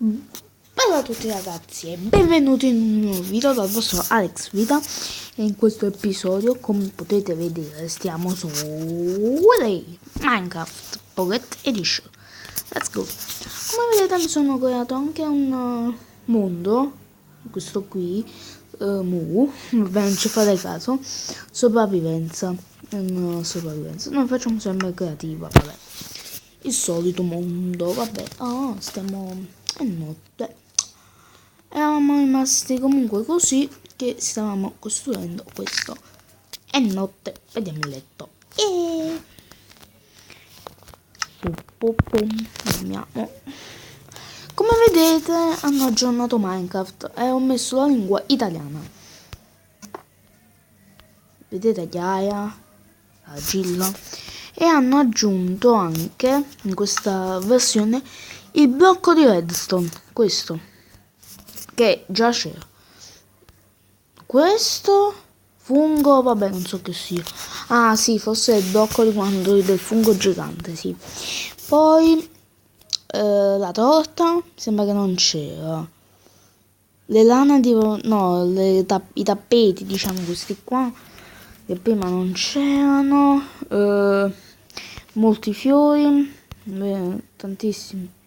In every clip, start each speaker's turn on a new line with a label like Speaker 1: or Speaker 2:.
Speaker 1: Bella a tutti ragazzi e benvenuti in un nuovo video dal vostro Alex Vita. E in questo episodio, come potete vedere, stiamo su Minecraft Pocket Edition. Let's go. Come vedete mi sono creato anche un mondo, questo qui, vabbè, non ci fate caso, sopravvivenza. Noi facciamo sempre creativa, vabbè. Il solito mondo, vabbè. È notte. Eravamo rimasti comunque così che stavamo costruendo questo. È notte, vediamo il letto. E andiamo. Come vedete hanno aggiornato Minecraft e ho messo la lingua italiana. Vedete Gaia, la Gilla. E hanno aggiunto anche in questa versione il blocco di redstone, questo che già c'era. Questo fungo, vabbè, non so che sia. Ah sì, forse è il blocco di quando del fungo gigante, sì. Poi la torta sembra che non c'era. Le lane no, i tappeti, diciamo, questi qua che prima non c'erano. Molti fiori, tantissimi.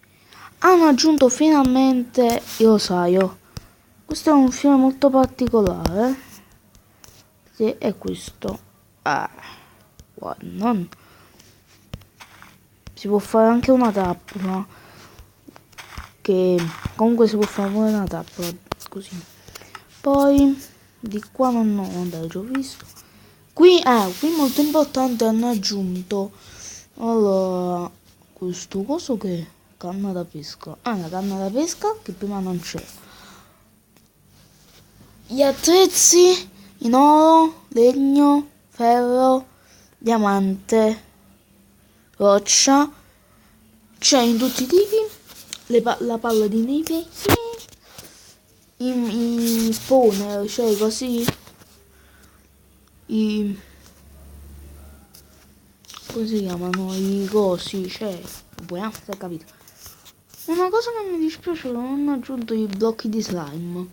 Speaker 1: Hanno aggiunto finalmente il rosario. Questo è un fiore molto particolare, che è questo. Non. Si può fare anche una trappola, che comunque si può fare pure una trappola così. Poi di qua non ho andare, già ho visto. Qui molto importante, hanno aggiunto allora questo coso che è canna da pesca. La canna da pesca che prima non c'era. Gli attrezzi in oro, legno, ferro, diamante, roccia. C'è in tutti i tipi, la palla di neve, i spawner, cioè così, come si chiamano, i cosi, cioè, si è capito. Una cosa che mi dispiace, non hanno aggiunto i blocchi di slime.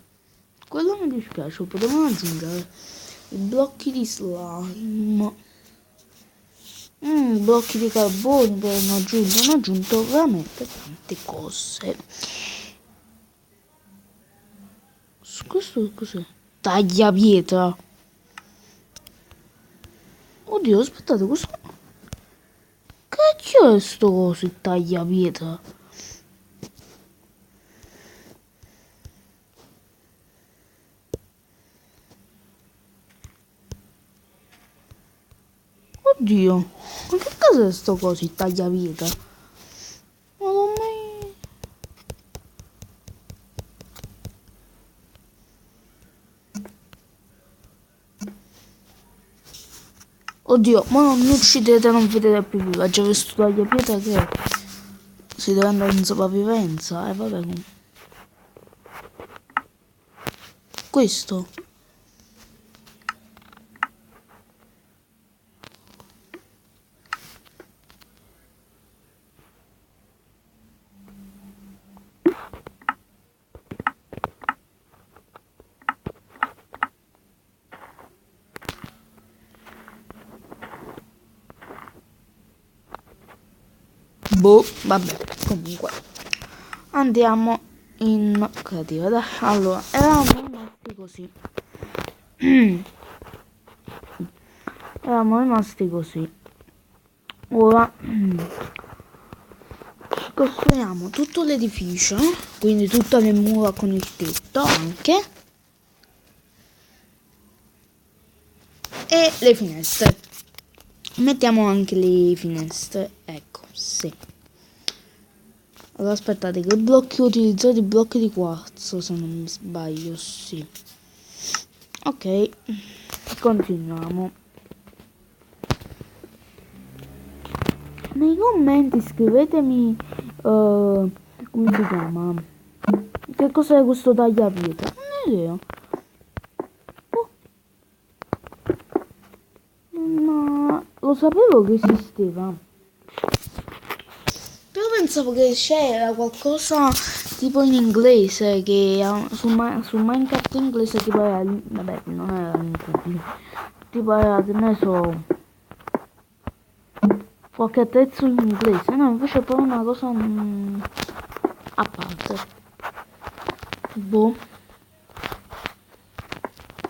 Speaker 1: Quello mi dispiace, potevano aggiungere i blocchi di slime. Blocchi di carbone che hanno aggiunto veramente tante cose. Questo cos'è? Tagliapietra. Oddio, aspettate, questo... Cacchio è sto coso, il tagliapietra? Oddio, ma che cos'è sto coso, il tagliapietra? Non l'ho mai... Oddio, ma non mi uccidete, non vedete più viva. Già questo tagliapietra che si deve andare in sopravvivenza. Vabbè. Questo. Boh, vabbè, comunque andiamo in creativa, dai. Allora, eravamo rimasti così. Eravamo rimasti così. Ora costruiamo tutto l'edificio, quindi tutte le mura con il tetto anche, e le finestre. Mettiamo anche le finestre, ecco, sì. Allora aspettate, che blocchi ho utilizzato? I blocchi di quarzo, se non mi sbaglio, sì. Ok, continuiamo. Nei commenti scrivetemi come si chiama, che cos'è questo tagliapietra. Non ho idea. Ma lo sapevo che esisteva, però pensavo che c'era qualcosa tipo in inglese che su Minecraft in inglese tipo era, vabbè, non era l'incudine, tipo era, che ne so, qualche pezzo in inglese, no, invece è proprio una cosa a parte. Boh.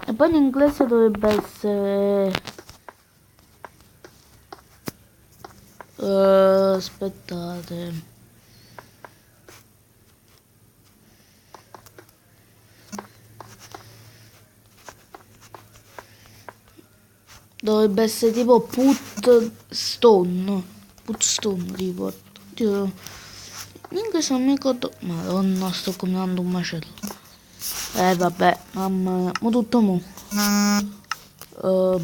Speaker 1: E poi in inglese dovrebbe essere aspettate. Dovrebbe essere tipo put stone tipo. Oddio. In inglese non mi ricordo. Madonna, sto combinando un macello. Vabbè, mamma mia. Mo tutto mo. Oh.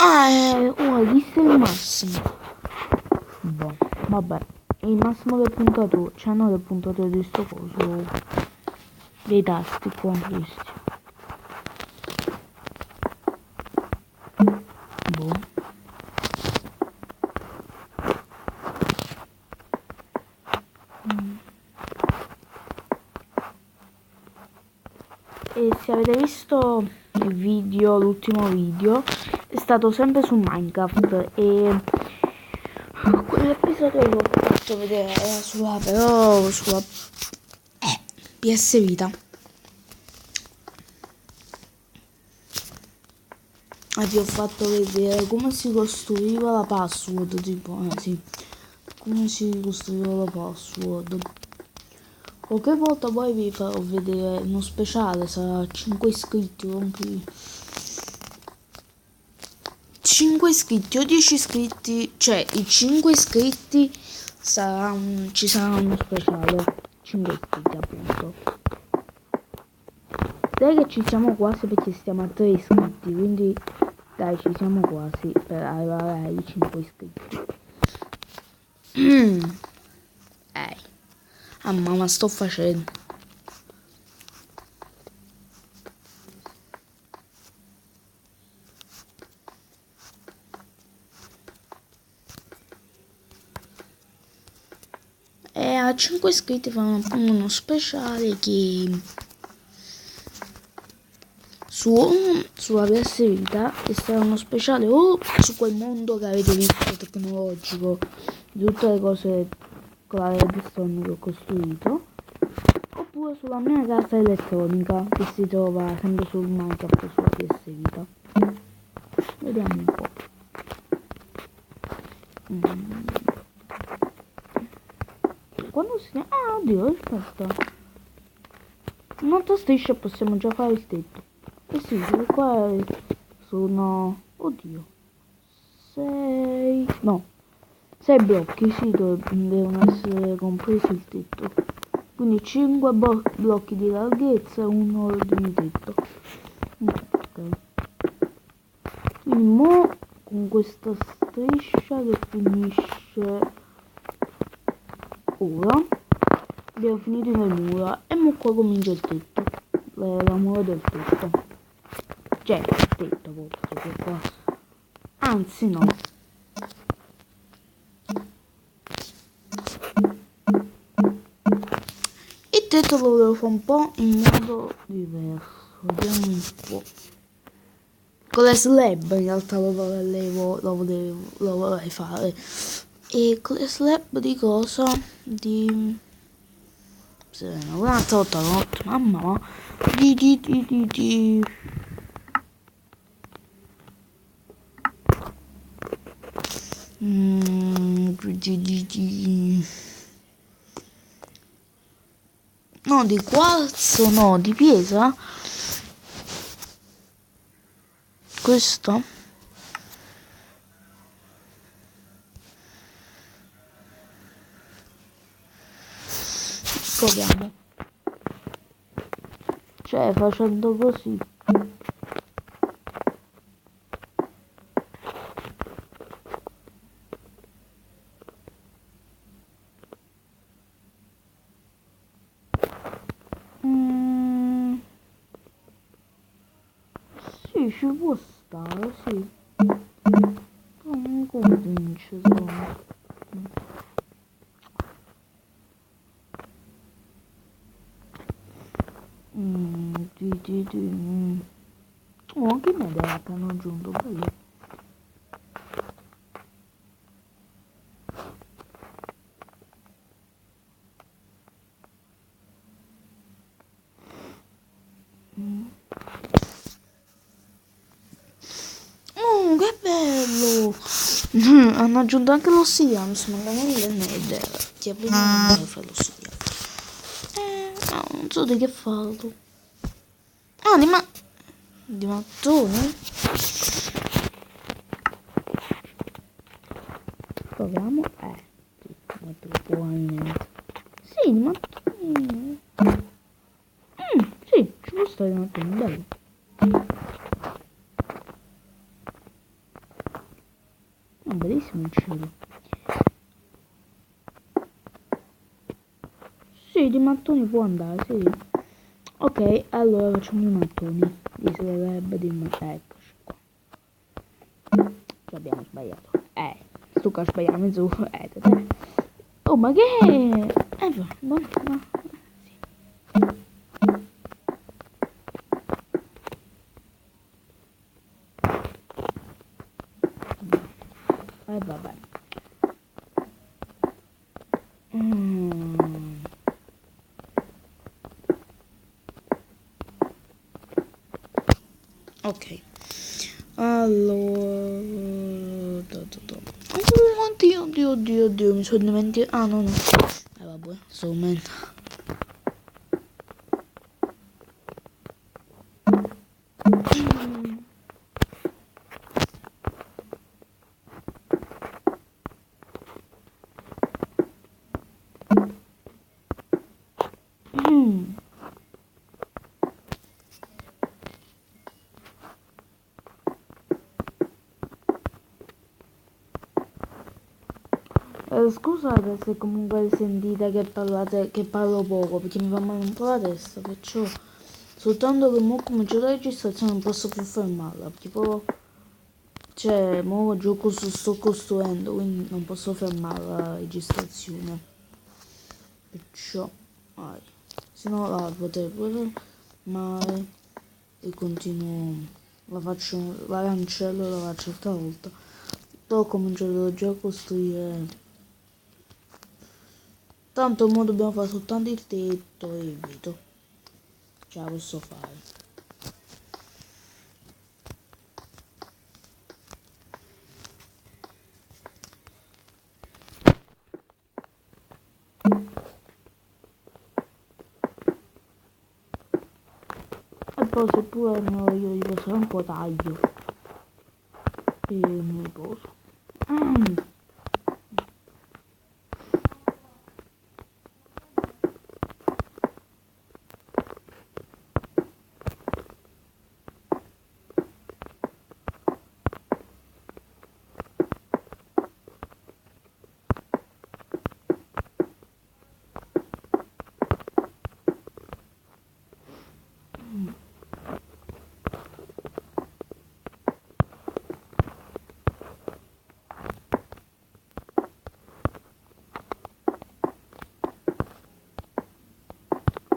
Speaker 1: Hai visto il massimo? Boh, vabbè. Il massimo del puntatore, cioè no del puntatore di sto coso. Dei tasti qua, questi. Boh. E se avete visto il video, l'ultimo video, è stato sempre su Minecraft e quell'episodio l'ho fatto vedere sulla PS Vita. Ti ho fatto vedere come si costruiva la password, tipo, sì, come si costruiva la password. Qualche volta poi vi farò vedere uno speciale, sarà 5 iscritti, rompi 5 iscritti o 10 iscritti, cioè i 5 iscritti ci sarà uno speciale, 5 iscritti appunto. Dai che ci siamo quasi perché stiamo a 3 iscritti, quindi dai ci siamo quasi per arrivare ai 5 iscritti. Ah mamma, sto facendo. E a 5 iscritti fanno uno speciale che sulla PS Vita, e sarà uno speciale o su quel mondo che avete visto tecnologico di tutte le cose con la redstone che ho costruito, oppure sulla mia casa elettronica che si trova sempre sul Minecraft sulla PS Vita. Vediamo un po'. Quando si... Ah, oddio, aspetta. Un'altra striscia possiamo già fare il tetto. Eh sì, qua sono... Oddio. 6... No. 6 blocchi, sì, devono essere compresi il tetto. Quindi 5 blocchi di larghezza e 1 di tetto. Ok. Quindi mo con questa striscia che finisce ora abbiamo finito nel muro e mo qua comincia il tetto, la mura del tetto, cioè il tetto proprio qua, anzi no, il tetto lo volevo fare un po' in modo diverso, vediamo un po', con le slab in realtà lo vorrei fare, e con le slab di cosa? Di... un'altra volta notte, mamma, di no, di quarzo, no, di pietra. Questo proviamo, cioè facendo così Sì, ci può stare, sì. Però non convince, secondo me. Oh, che medaglia che hanno aggiunto, bello. Oh, che bello! Hanno aggiunto anche l'ossidiano, magari non è idea. Ti prima non devo fare l'ossidiano. No, non so di che farlo. Ah, di mattoni? Proviamo. Sì, metto qua niente. Sì, di mattoni. Sì, ci può stare di mattoni, bello. È bellissimo il cielo. Sì, di mattoni può andare, sì. Ok, allora facciamo i mattoni. Di sarebbe di mattoni. Eccoci qua. Abbiamo sbagliato. Sto qua sbagliamo su. Oh, ma che è? Buono, no. Vabbè. Ok. Allora. Oddio, mi sono dimenticato. Ah, no. Vabbè, sto momento. Scusate se comunque sentite che parlo poco perché mi fa male un po' la testa, perciò soltanto che mo comincio la registrazione non posso più fermarla, tipo cioè mo gioco sto costruendo quindi non posso fermare la registrazione, perciò se no la potrei pure fermare e continuo, la cancello e la faccio altra volta, però comincio già a costruire. Tanto mo dobbiamo fare soltanto il tetto e il vetro. Ce la posso fare. E poi se pure mi voglio riposare un po' taglio. E mi riposo.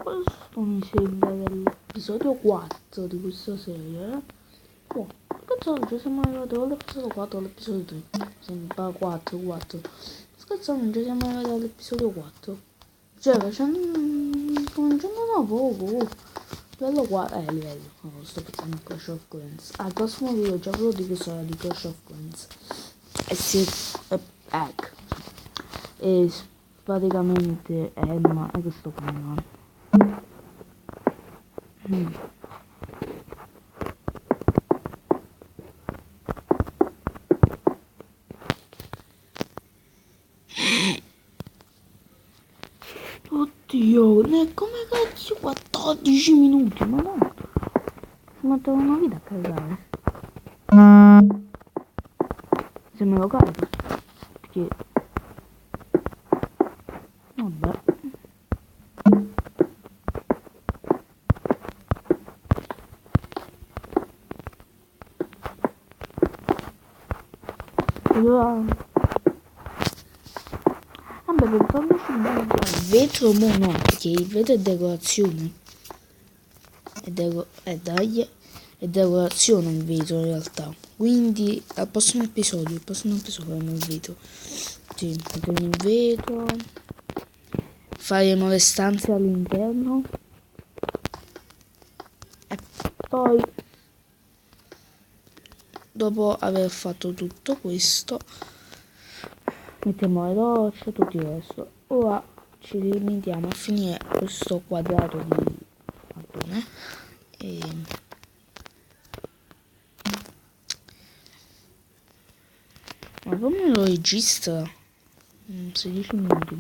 Speaker 1: Questo mi sembra dell'episodio 4 di questa serie. Oh, scherzando, ci siamo arrivati all'episodio 4 all'episodio 3. Sembra 4. Scherzando, ci siamo arrivati all'episodio 4. Cioè, cominciando da poco. Livello 4. Livello. Oh, sto pensando a Clash of Clans. Al prossimo video già ve lo dico sarà di Clash of Clans. E si hack. E praticamente ma è questo qua. Oddio, come cazzo 14 minuti, ma no. Si mettono una vita a caricare. Se me lo carico. Perché vabbè. Allora, vabbè, per farmi bene il vetro, mo no, perché il vetro è decorazione. È decorazione il vetro in realtà. Quindi al prossimo episodio faremo il vetro. Sì, metteremo il vetro. Faremo le stanze all'interno. E poi, dopo aver fatto tutto questo, mettiamo le rocce e tutto il resto. Ora ci limitiamo a finire questo quadrato di mattone. Ma come lo registra? 16 minuti.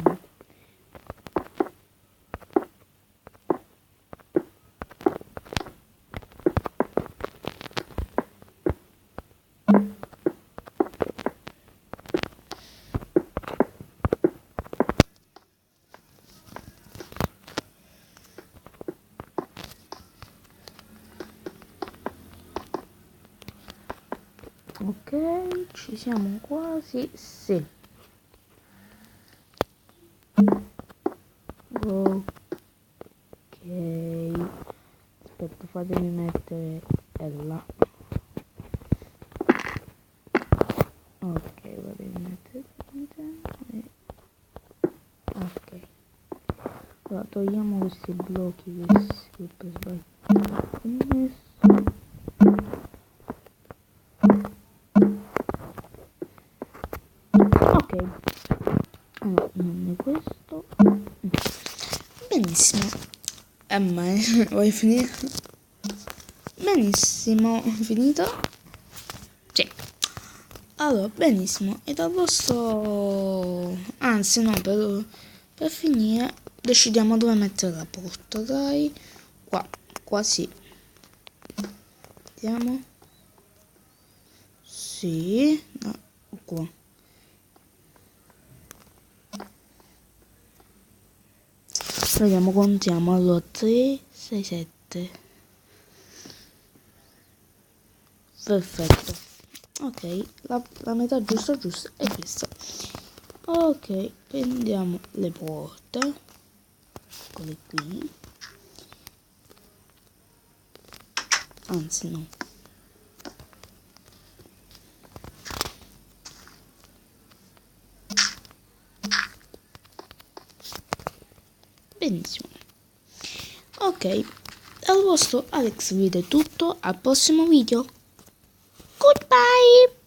Speaker 1: Ok, ci siamo quasi. Sì. Ok. Aspetta, fatemi mettere là. Ok, fatemi mettere. Ok. Allora, togliamo questi blocchi che per sbaglio ho messo. Ok, allora, non è questo. Benissimo. Ma vuoi finire? Benissimo, finito? Sì. Allora, benissimo. E dal vostro... Anzi, no, per finire decidiamo dove mettere la porta, dai. Qua sì. Vediamo. Sì, no, qua. Vediamo, contiamo. Allora, 3, 6, 7. Perfetto. Ok, la metà giusta è questa. Ok, prendiamo le porte. Eccole qui. Anzi, no. Benissimo. Ok, dal vostro Alex Video è tutto, al prossimo video. Goodbye!